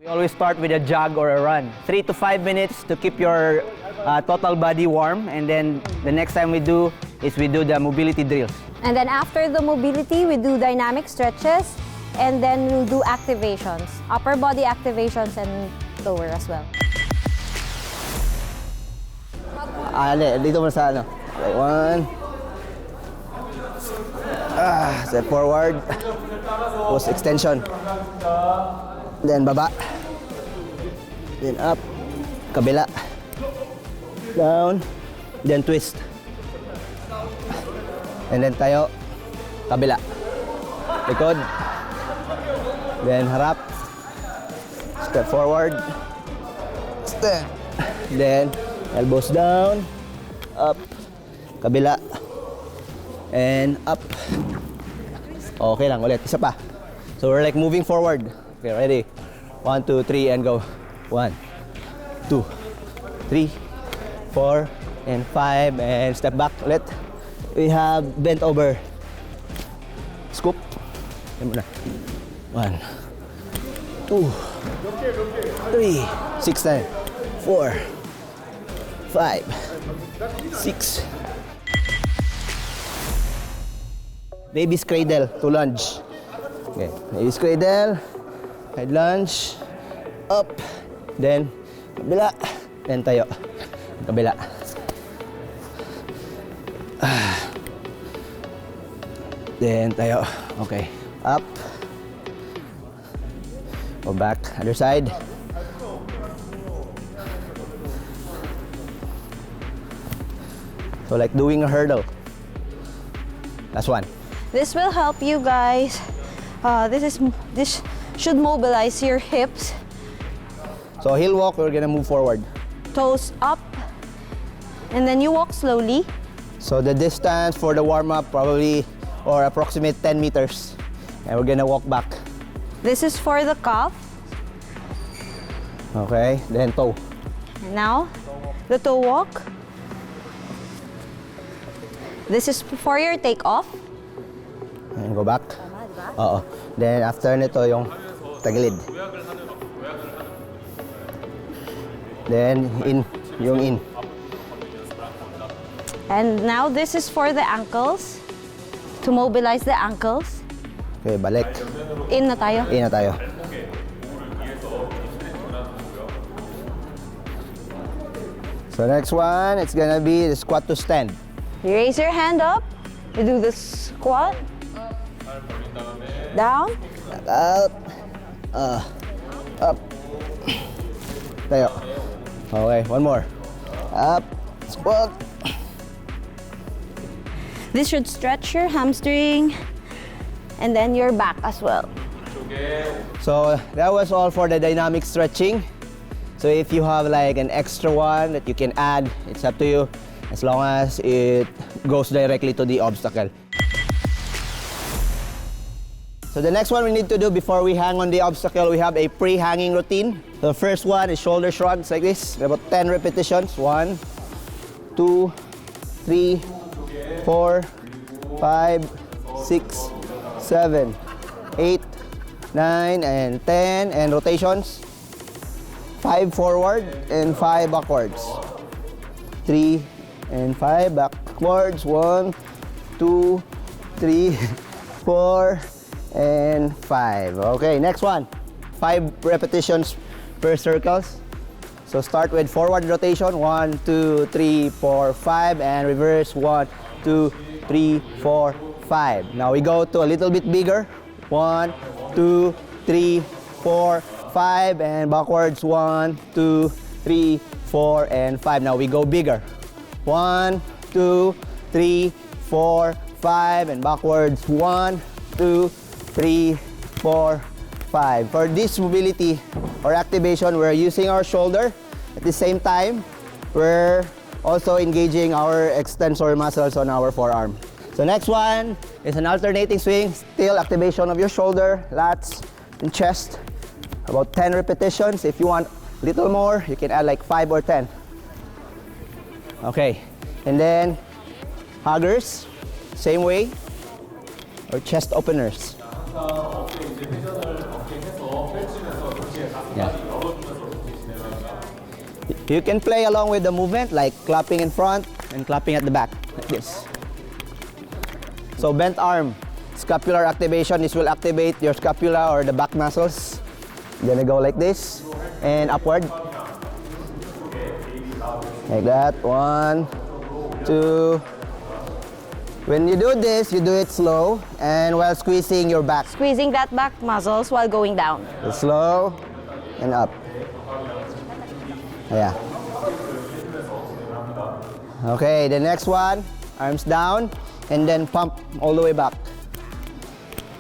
Always start with a jog or a run. 3 to 5 minutes to keep your total body warm, and then the next time we do is we do the mobility drills. And then after the mobility, we do dynamic stretches, and then we'll do activations, upper body activations and lower as well. Dito muna sa ano. Okay, 1. Step forward. Post extension. Then baba. Then up. Kabila. Down. Then twist. And then tayo. Kabila. Likod. Then harap. Step forward. Step. Then elbows down. Up. Kabila. And up. Okay lang, ulit. Isa pa. So we're like moving forward. Okay, ready? 1, 2, 3, and go. 1, 2, 3, 4, and 5, and step back ulit. We have bent over. Scoop. Yan muna. 1, 2, 3, 6, 9, 4, 5, 6. Baby's cradle to lunge. Okay, baby's cradle. Head lunge. Up. Then, kabila. Then tayo. Kabila. Then tayo. Okay. Up. Go back. Other side. So like doing a hurdle. Last one. This will help you guys. This should mobilize your hips. So heel walk, we're gonna move forward. Toes up, and then you walk slowly. So the distance for the warm-up probably or approximate 10 meters. And we're gonna walk back. This is for the calf. Okay, then toe. And now, the toe walk. This is for your take-off. And go back. Oo. Then after nito yung tagilid. Then yung in. And now this is for the ankles. To mobilize the ankles. Okay, balik. In na tayo. In na tayo. So next one, it's gonna be the squat to stand. You raise your hand up. You do the squat. Down. Out. Up. Tayo. Okay, one more. Up. Squat. This should stretch your hamstring and then your back as well. So that was all for the dynamic stretching. So if you have like an extra one that you can add, it's up to you, as long as it goes directly to the obstacle. So the next one we need to do before we hang on the obstacle, we have a pre-hanging routine. The first one is shoulder shrugs like this, about 10 repetitions. 1, 2, 3, 4, 5, 6, 7, 8, 9, and 10, and rotations. 5 forward and 5 backwards. 3 and 5 backwards. 1, 2, 3, 4, and 5. Okay, next one. 5 repetitions per circles. So start with forward rotation. 1, 2, 3, 4, 5, and reverse. 1, 2, 3, 4, 5. Now we go to a little bit bigger. 1, 2, 3, 4, 5, and backwards. 1, 2, 3, 4, and 5. Now we go bigger. 1, 2, 3, 4, 5, and backwards. 1, 2, 3, 4, 5. For this mobility or activation, we're using our shoulder. At the same time, we're also engaging our extensor muscles on our forearm. So next one is an alternating swing. Still activation of your shoulder, lats, and chest. About 10 repetitions. If you want a little more, you can add like 5 or 10. Okay, and then huggers, same way, or chest openers. Yeah. You can play along with the movement, like clapping in front and clapping at the back, like this. So bent arm, scapular activation. This will activate your scapula or the back muscles. You're gonna go like this and upward. Like that, 1, 2. When you do this, you do it slow and while squeezing your back. Squeezing that back muscles while going down. Slow and up. Yeah. Okay, the next one, arms down and then pump all the way back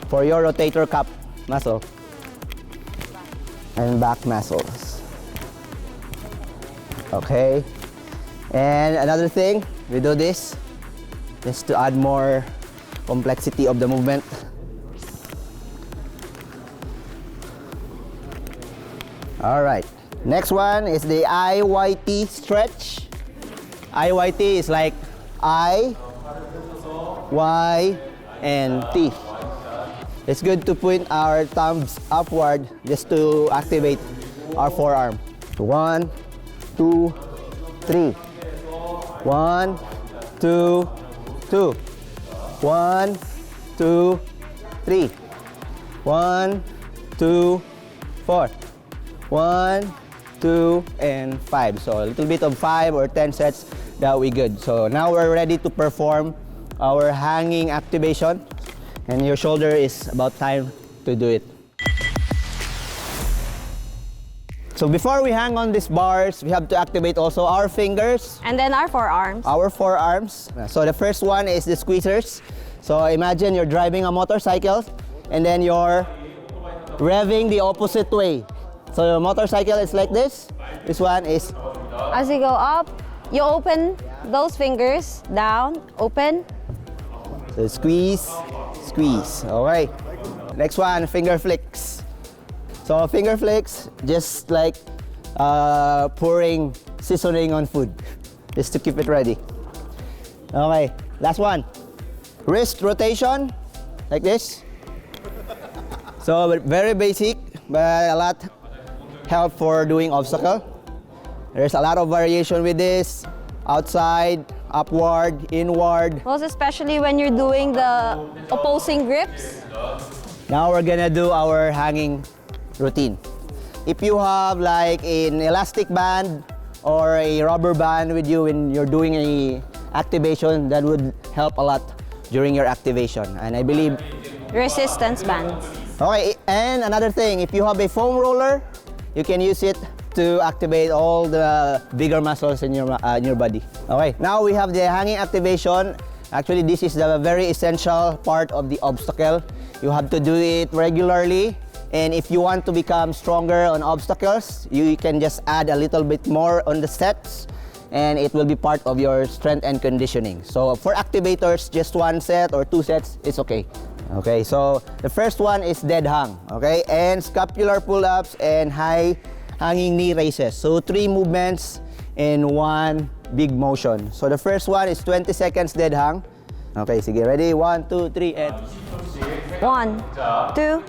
for your rotator cuff muscle and back muscles. Okay. And another thing, we do this just to add more complexity of the movement. All right. Next one is the IYT stretch. IYT is like I, Y, and T. It's good to point our thumbs upward just to activate our forearm. 1, 2, 3. 1, 2, 2. 1, 2, 3. 1, 2, 4. 1, 2, and 5. So a little bit of 5 or 10 sets, that will be good. So now we're ready to perform our hanging activation, and your shoulder is about time to do it. So before we hang on these bars, we have to activate also our fingers. And then our forearms. Our forearms. So the first one is the squeezers. So imagine you're driving a motorcycle and then you're revving the opposite way. So your motorcycle is like this. This one is... As you go up, you open those fingers, down, open. So squeeze, squeeze. Okay. Next one, finger flicks. So finger flicks, just like pouring seasoning on food, just to keep it ready. Okay, last one. Wrist rotation, like this. So very basic, but a lot help for doing obstacle. There's a lot of variation with this. Outside, upward, inward. Most especially when you're doing the opposing grips. Now we're gonna do our hanging routine. If you have like an elastic band or a rubber band with you when you're doing a activation, that would help a lot during your activation. And I believe... Resistance bands. Okay, and another thing, if you have a foam roller, you can use it to activate all the bigger muscles in your body. Okay, now we have the hanging activation. Actually, this is the very essential part of the obstacle. You have to do it regularly. And if you want to become stronger on obstacles, you can just add a little bit more on the sets and it will be part of your strength and conditioning. So for activators, just 1 set or 2 sets is okay. Okay, so the first one is dead hang, okay? And scapular pull-ups and high hanging knee raises. So 3 movements in 1 big motion. So the first one is 20 seconds dead hang. Okay, sige, ready? 1, 2, 3, and... 1, 2,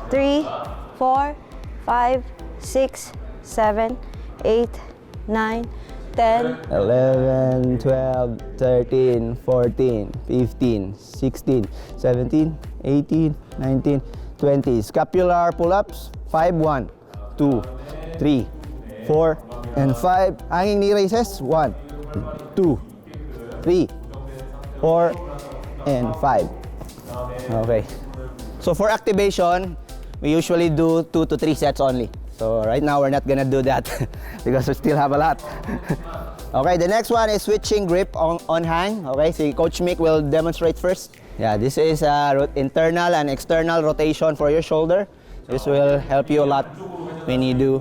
3, 4, 5, 6, 7, 8, 9, 10, 11, 12, 13, 14, 15, 16, 17, 18, 19, 20. Scapular pull-ups, 5, 1, 2, 3, 4, and 5. Hanging knee raises, 1, 2, 3, 4, and 5. Okay. So for activation, we usually do 2 to 3 sets only. So right now we're not gonna do that because we still have a lot. Okay, the next one is switching grip on hang. Okay, so Coach Mick will demonstrate first. Yeah, this is internal and external rotation for your shoulder. This will help you a lot when you do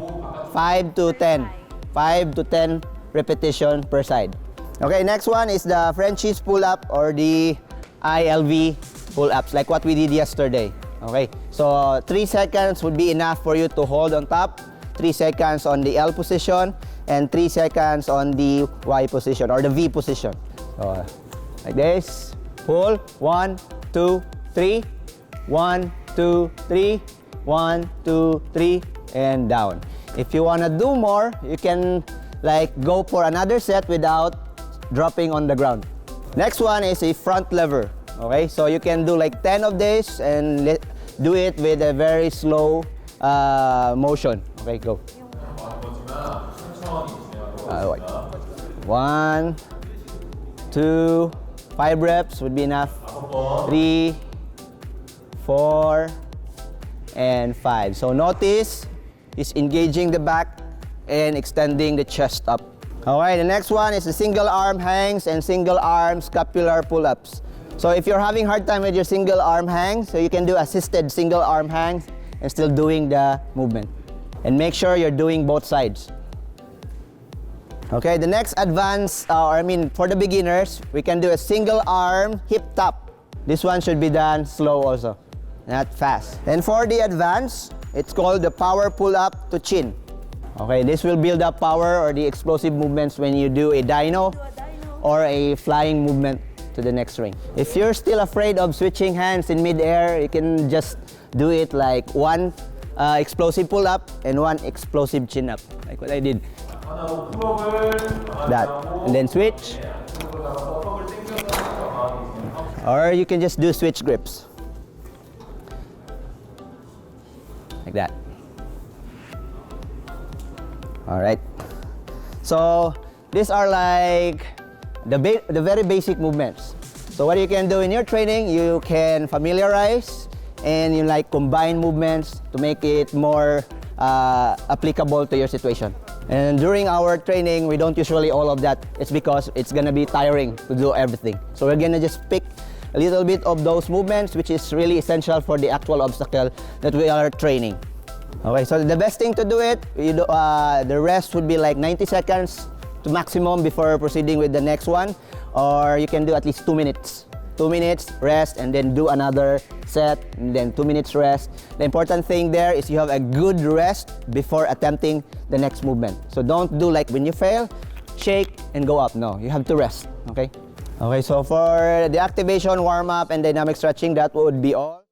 5 to 10 repetition per side. Okay, next one is the Frenchies pull-up or the ILV pull-ups, like what we did yesterday. Okay, so 3 seconds would be enough for you to hold on top, 3 seconds on the L position, and 3 seconds on the Y position or the V position. So, like this, pull, 1, 2, 3, 1, 2, 3, 1, 2, 3, and down. If you wanna do more, you can like go for another set without dropping on the ground. Next one is a front lever. Okay, so you can do like 10 of this and do it with a very slow motion. Okay, go. 1, 2, 5 reps would be enough. 3, 4, and 5. So notice is engaging the back and extending the chest up. Alright, the next one is the single arm hangs and single arm scapular pull-ups. So if you're having hard time with your single arm hangs, so you can do assisted single arm hangs and still doing the movement. And make sure you're doing both sides. Okay, the next advanced, for the beginners, we can do a single arm hip tap. This one should be done slow also, not fast. And for the advanced, it's called the power pull-up to chin. Okay, this will build up power or the explosive movements when you do a dino or a flying movement to the next ring. If you're still afraid of switching hands in mid-air, you can just do it like one explosive pull-up and one explosive chin-up, like what I did. That, and then switch. Or you can just do switch grips. Like that. Alright. So, these are like the very basic movements. So what you can do in your training, you can familiarize and you like combine movements to make it more applicable to your situation. And during our training, we don't usually all of that. It's because it's gonna be tiring to do everything. So we're gonna just pick a little bit of those movements, which is really essential for the actual obstacle that we are training. Okay, so the best thing to do it, the rest would be like 90 seconds to maximum before proceeding with the next one. Or you can do at least 2 minutes. 2 minutes, rest, and then do another set, and then 2 minutes rest. The important thing there is you have a good rest before attempting the next movement. So don't do like when you fail, shake and go up. No, you have to rest, okay? Okay, so for the activation, warm-up, and dynamic stretching, that would be all.